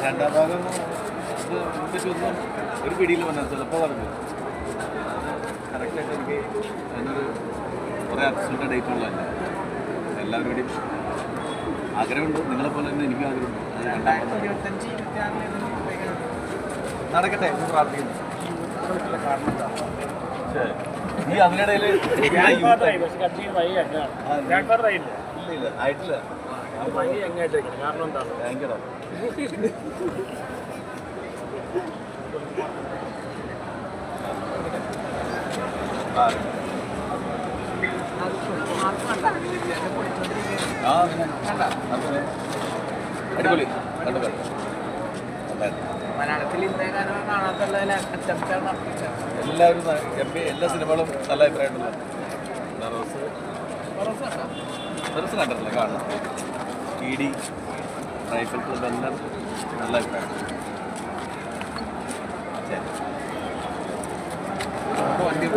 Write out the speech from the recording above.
രണ്ടാം ഭാഗം എനിക്കൊന്നും ഒരു പിടിയിൽ വന്നാൽ ചിലപ്പോൾ പറഞ്ഞു കറക്റ്റായിട്ട് എനിക്ക് അതിനൊരു കുറേ ആർട്ടിസ്റ്റിൻ്റെ ഡേറ്റ് ഉള്ളതല്ല എല്ലാവരും കൂടി ആഗ്രഹമുണ്ട്. നിങ്ങളെപ്പോലെ തന്നെ എനിക്കും ആഗ്രഹമുണ്ട്. നടക്കട്ടെ എന്ന് പ്രാർത്ഥിക്കുന്നു. ഈ അതിനിടയിൽ ഇല്ല ആയിട്ടില്ല. കാരണം എന്താണ് ഭയങ്കര അടിപൊളി മലയാളത്തിൽ എല്ലാവരും എല്ലാ സിനിമകളും നല്ല അഭിപ്രായമുണ്ടല്ലോ. റോസ് കണ്ടിട്ടില്ല, കാണാം. ED റൈഫിൾ ക്ലബ് എല്ലാം നല്ല അഭിപ്രായം. വണ്ടി